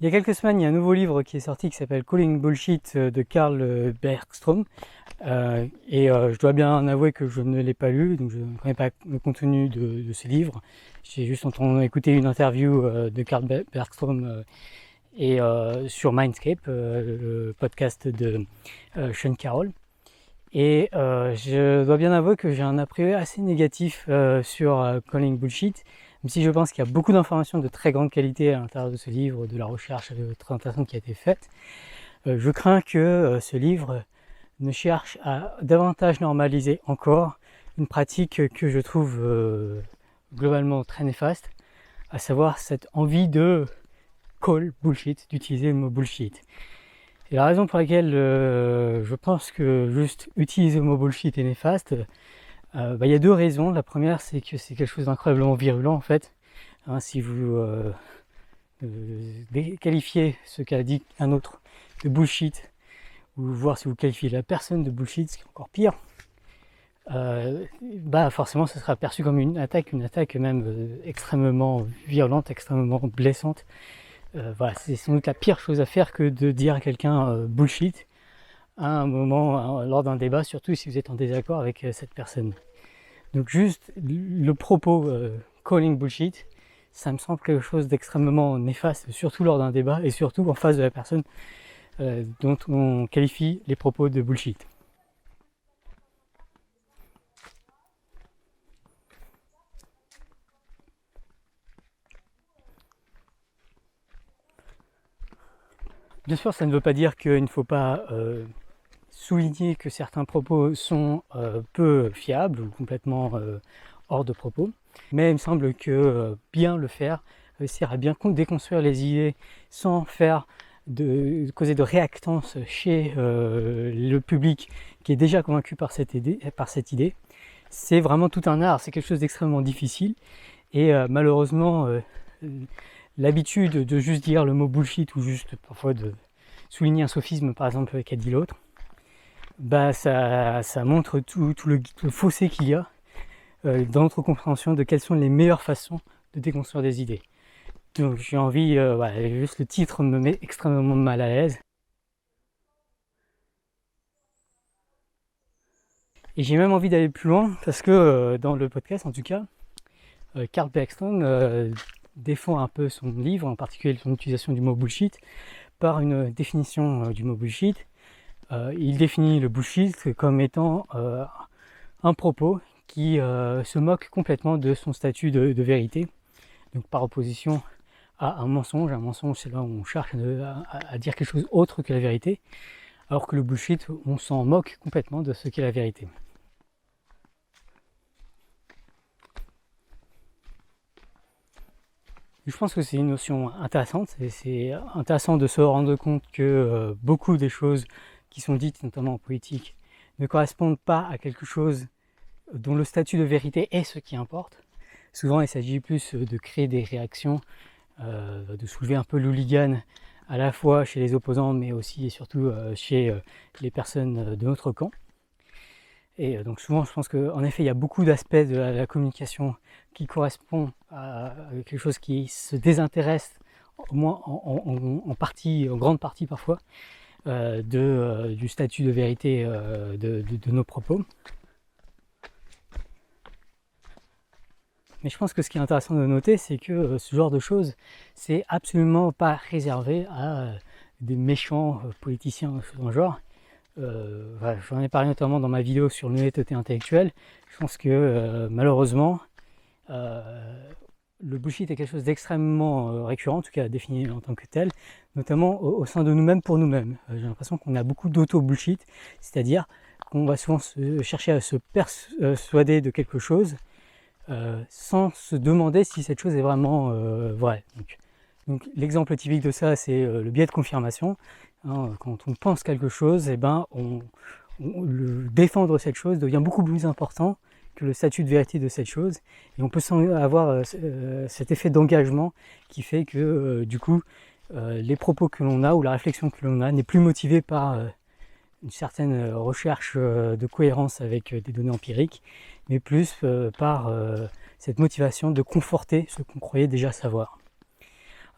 Il y a quelques semaines, il y a un nouveau livre qui est sorti qui s'appelle Calling Bullshit de Carl Bergstrom. Je dois bien avouer que je ne l'ai pas lu, donc je ne connais pas le contenu de ce livre. J'ai juste écouté une interview de Carl Bergstrom sur Mindscape, le podcast de Sean Carroll. Je dois bien avouer que j'ai un a priori assez négatif sur Calling Bullshit, même si je pense qu'il y a beaucoup d'informations de très grande qualité à l'intérieur de ce livre, de la recherche très intéressante qui a été faite. Je crains que ce livre ne cherche à davantage normaliser encore une pratique que je trouve globalement très néfaste, à savoir cette envie de call bullshit, d'utiliser le mot bullshit. Et la raison pour laquelle je pense que juste utiliser le mot bullshit est néfaste, il y a deux raisons. La première, c'est que c'est quelque chose d'incroyablement virulent en fait. Si vous qualifiez ce qu'a dit un autre de bullshit, ou voir si vous qualifiez la personne de bullshit, ce qui est encore pire, forcément ça sera perçu comme une attaque même extrêmement violente, extrêmement blessante. C'est sans doute la pire chose à faire que de dire à quelqu'un bullshit à un moment lors d'un débat, surtout si vous êtes en désaccord avec cette personne. Donc juste le propos calling bullshit, ça me semble quelque chose d'extrêmement néfaste, surtout lors d'un débat et surtout en face de la personne dont on qualifie les propos de bullshit. Bien sûr, ça ne veut pas dire qu'il ne faut pas souligner que certains propos sont peu fiables ou complètement hors de propos, mais il me semble que bien le faire, réussir à bien déconstruire les idées sans causer de réactance chez le public qui est déjà convaincu par cette idée, c'est vraiment tout un art, c'est quelque chose d'extrêmement difficile et malheureusement l'habitude de juste dire le mot bullshit ou juste parfois de souligner un sophisme par exemple qu'a dit l'autre, ça montre tout le fossé qu'il y a dans notre compréhension de quelles sont les meilleures façons de déconstruire des idées. Donc j'ai envie, juste le titre me met extrêmement mal à l'aise. Et j'ai même envie d'aller plus loin parce que dans le podcast en tout cas, Carl Bergstrom défend un peu son livre, en particulier son utilisation du mot bullshit, par une définition du mot bullshit. Il définit le bullshit comme étant un propos qui se moque complètement de son statut de vérité, donc par opposition à un mensonge. Un mensonge, c'est là où on cherche à dire quelque chose autre que la vérité, alors que le bullshit, on s'en moque complètement de ce qu'est la vérité. Je pense que c'est une notion intéressante, et c'est intéressant de se rendre compte que beaucoup des choses qui sont dites, notamment en politique, ne correspondent pas à quelque chose dont le statut de vérité est ce qui importe. Souvent, il s'agit plus de créer des réactions, de soulever un peu l'hooligan, à la fois chez les opposants, mais aussi et surtout chez les personnes de notre camp. Et donc souvent, je pense qu'en effet, il y a beaucoup d'aspects de la communication qui correspondent à quelque chose qui se désintéresse, au moins en partie, en grande partie parfois, du statut de vérité de nos propos. Mais je pense que ce qui est intéressant de noter, c'est que ce genre de choses, c'est absolument pas réservé à des méchants politiciens de ce genre. J'en ai parlé notamment dans ma vidéo sur l'honnêteté intellectuelle. Je pense que malheureusement, le bullshit est quelque chose d'extrêmement récurrent, en tout cas défini en tant que tel, notamment au sein de nous-mêmes pour nous-mêmes. J'ai l'impression qu'on a beaucoup d'auto-bullshit, c'est-à-dire qu'on va souvent chercher à se persuader de quelque chose sans se demander si cette chose est vraiment vraie. Donc l'exemple typique de ça, c'est le biais de confirmation. Quand on pense quelque chose, défendre cette chose devient beaucoup plus important que le statut de vérité de cette chose. Et on peut avoir cet effet d'engagement qui fait que du coup, les propos que l'on a ou la réflexion que l'on a n'est plus motivée par une certaine recherche de cohérence avec des données empiriques, mais plus par cette motivation de conforter ce qu'on croyait déjà savoir.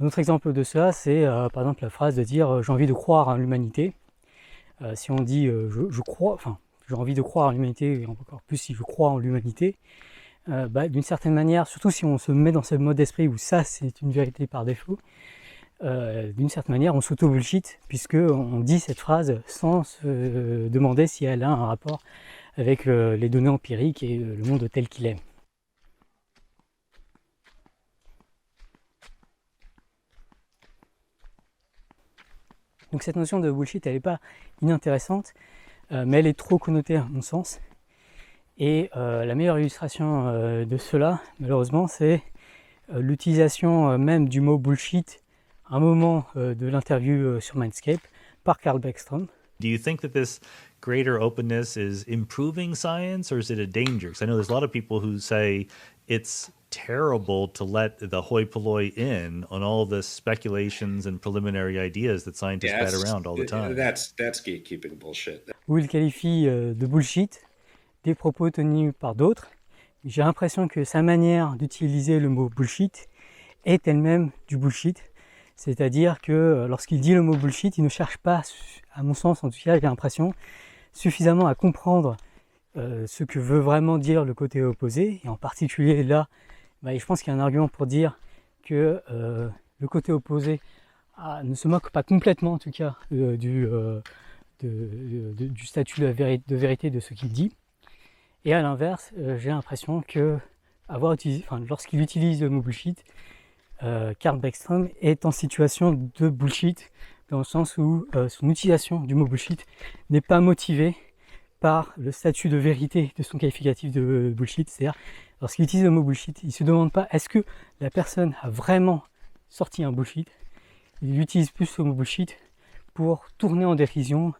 Un autre exemple de cela, c'est par exemple la phrase de dire j'ai envie de croire en l'humanité. Si on dit je crois, enfin j'ai envie de croire en l'humanité, et encore plus si je crois en l'humanité, d'une certaine manière, surtout si on se met dans ce mode d'esprit où ça c'est une vérité par défaut, d'une certaine manière on s'auto-bullshit puisque on dit cette phrase sans se demander si elle a un rapport avec les données empiriques et le monde tel qu'il est. Donc cette notion de bullshit, elle n'est pas inintéressante, mais elle est trop connotée à mon sens. Et la meilleure illustration de cela, malheureusement, c'est l'utilisation même du mot bullshit à un moment de l'interview sur Mindscape par Carl Beckstrom. Do you think that this greater openness is improving science, or is it a danger? Because I know there's a lot of people who say it's terrible to let the hoi polloi in on all the speculations and preliminary ideas that scientists bat around all the time. That's gatekeeping bullshit. Où il qualifie de bullshit des propos tenus par d'autres. J'ai l'impression que sa manière d'utiliser le mot bullshit est elle-même du bullshit. C'est-à-dire que lorsqu'il dit le mot bullshit, il ne cherche pas, à mon sens en tout cas, j'ai l'impression, suffisamment à comprendre ce que veut vraiment dire le côté opposé. Et en particulier là, je pense qu'il y a un argument pour dire que le côté opposé ne se moque pas complètement en tout cas du statut de vérité de ce qu'il dit. Et à l'inverse, j'ai l'impression que lorsqu'il utilise le mot bullshit, Carl Beckstrom est en situation de bullshit, dans le sens où son utilisation du mot bullshit n'est pas motivée par le statut de vérité de son qualificatif de bullshit. C'est-à-dire, lorsqu'il utilise le mot bullshit, il ne se demande pas est-ce que la personne a vraiment sorti un bullshit. Il utilise plus le mot bullshit pour tourner en dérision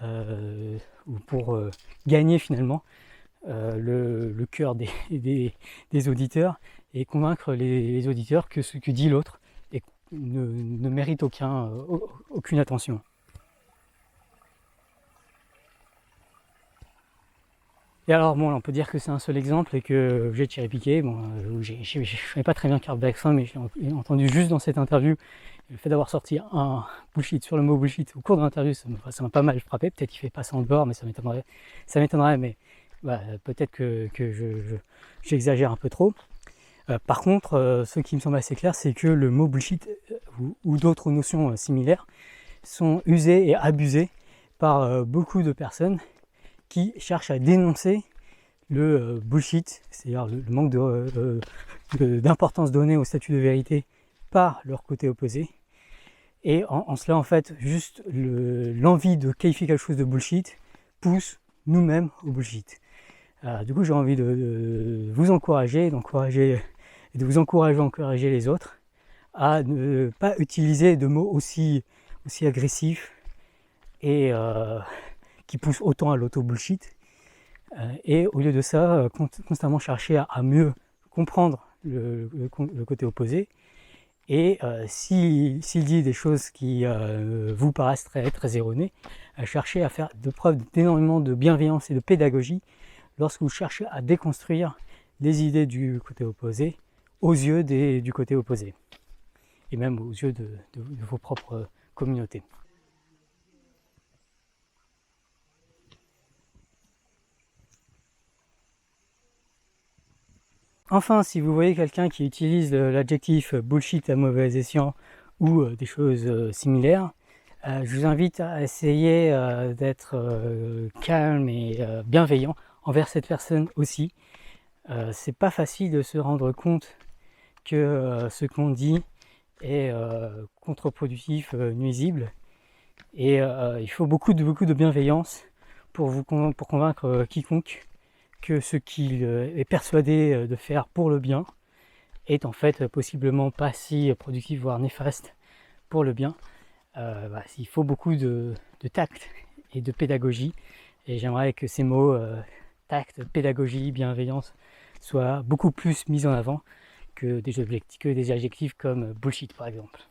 ou pour gagner finalement le cœur des auditeurs et convaincre les auditeurs que ce que dit l'autre ne mérite aucune attention. Et alors bon, on peut dire que c'est un seul exemple et que j'ai tiré piqué. Je ne connais pas très bien Carl Beckstrom, mais j'ai entendu juste dans cette interview le fait d'avoir sorti un bullshit sur le mot bullshit au cours de l'interview, ça m'a pas mal frappé. Peut-être qu'il fait pas ça en dehors, mais ça m'étonnerait, mais peut-être que j'exagère un peu trop. Par contre, ce qui me semble assez clair, c'est que le mot bullshit ou d'autres notions similaires sont usées et abusées par beaucoup de personnes qui cherchent à dénoncer le bullshit, c'est-à-dire le manque d'importance donnée au statut de vérité par leur côté opposé. Et en cela, en fait, juste l'envie de qualifier quelque chose de bullshit pousse nous-mêmes au bullshit. Du coup, j'ai envie de vous encourager, de vous encourager à encourager les autres à ne pas utiliser de mots aussi agressifs et qui poussent autant à l'auto-bullshit. Et au lieu de ça, constamment chercher à mieux comprendre le côté opposé. Et s'il dit des choses qui vous paraissent très, très erronées, chercher à faire de preuve d'énormément de bienveillance et de pédagogie lorsque vous cherchez à déconstruire les idées du côté opposé aux yeux du côté opposé et même aux yeux de vos propres communautés. Enfin, si vous voyez quelqu'un qui utilise l'adjectif bullshit à mauvais escient ou des choses similaires, je vous invite à essayer d'être calme et bienveillant envers cette personne aussi. C'est pas facile de se rendre compte que ce qu'on dit est contre-productif, nuisible, et il faut beaucoup de bienveillance pour convaincre quiconque que ce qu'il est persuadé de faire pour le bien est en fait possiblement pas si productif, voire néfaste pour le bien. Il faut beaucoup de tact et de pédagogie, et j'aimerais que ces mots tact, pédagogie, bienveillance soient beaucoup plus mis en avant que des adjectifs comme bullshit par exemple.